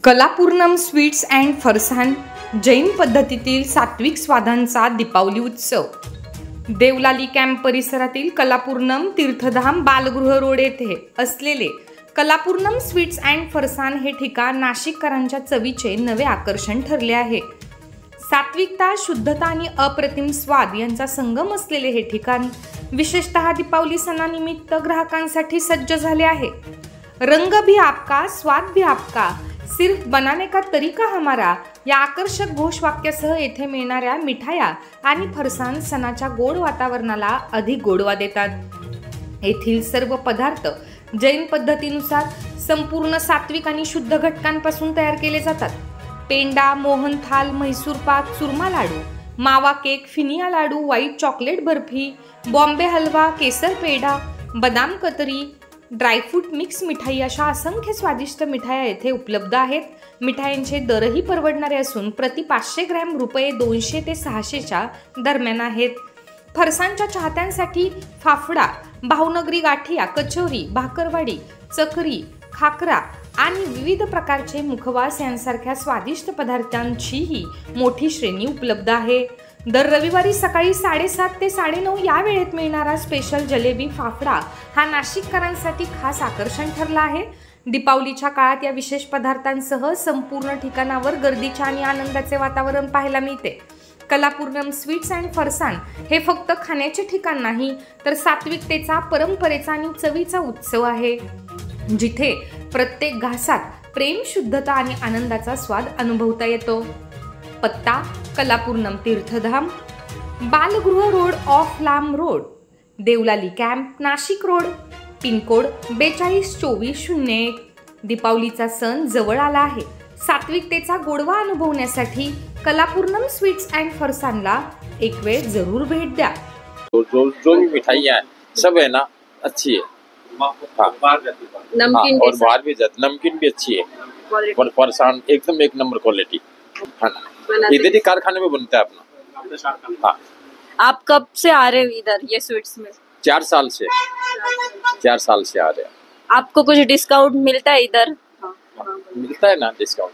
कलापूर्णम sweets and farsan Jain पद्धतीतील सात्विक स्वादांचा दीपावली उत्सव देवलाली कॅम्प परिसरातील कलापूर्णम तीर्थधाम बालगृह रोड येथे असलेले कलापूर्णम स्वीट्स अँड फरसान हे ठिकाण नाशिककरांच्या चवीचे नवे आकर्षण ठरले आहे। सात्विकता, शुद्धता आणि अप्रतिम स्वाद यांचा संगम असलेले हे ठिकाण विशेषतः दीपावली सणानिमित्त ग्राहकांसाठी सज्ज झाले आहे। रंग भी आपका, स्वाद भी आपका, सिर्फ बनाने का तरीका हमारा या आकर्षक घोषवाक्यासह येथे मिळणाऱ्या मिठाया आणि फरसान सणाच्या गोड वातावरणाला अधिक गोडवा देतात। येथील सर्व पदार्थ जैन पद्धतीनुसार संपूर्ण सात्विक आणि शुद्ध घटकांपासून तयार केले जातात। पेंडा, मोहनथाल, म्हैसूर पाक, चुरमा लाडू, मावा केक, फिनिया लाडू, व्हाईट चॉकलेट बर्फी, बॉम्बे हलवा, केसर पेढा, बदाम कतरी, ड्रायफ्रूट मिक्स मिठाई अशा असंख्य स्वादिष्ट मिठाया येथे उपलब्ध आहेत। मिठायांचे दरही परवडणारे असून प्रति 500 ग्रॅम रुपये 200 ते 600च्या दरम्यान आहेत। फरसाणच्या चाहत्यांसाठी फाफडा, भावनगरी गाठिया, कचोरी, भाकरवाडी, चकरी, खाकरा आणि विविध प्रकारचे मुखवास यांसारख्या स्वादिष्ट पदार्थांचीही मोठी श्रेणी उपलब्ध आहे। दर रविवारी सकाळी 7:30 ते 9:30 या वेळेत मिळणारा स्पेशल जलेबी फाफडा हा नाशिककरांसाठी खास आकर्षण ठरला आहे। दीपावलीच्या काळात या विशेष पदार्थांसह संपूर्ण ठिकाणावर गर्दीचे आणि आनंदाचे वातावरण पाहायला मिळते। कलापूर्णम स्वीट्स अँड फरसान हे फक्त खाण्याचे ठिकाण नाही, तर सात्विकतेचा, परंपरेचा आणि चवीचा उत्सव आहे, जिथे प्रत्येक घासात प्रेम, शुद्धता आणि आनंदाचा स्वाद अनुभवता येतो। पत्ता: Kalapurnam Tirthdham, Balgruh road off Lam road, Deolali camp, Nashik road, pin code 422401। दीपावलीचा सण जवळ आला आहे। सात्विकतेचा गोडवा अनुभवण्यासाठी कलापूर्णम स्वीट्स अँड फरसानला एक वेळ जरूर भेट द्या। जो भी मिठाइयाँ है सब है ना अच्छी है। नमकीन और बाहर भी जाती, नमकीन भी अच्छी है और फरसान एकदम एक नंबर क्वालिटी है ना। इधर ही कारखाने में बनता है अपना। हाँ, आप कब से आ रहे हो इधर ये स्वीट्स में? 4 साल से आ रहे हैं। आपको कुछ डिस्काउंट मिलता है इधर? मिलता है ना डिस्काउंट।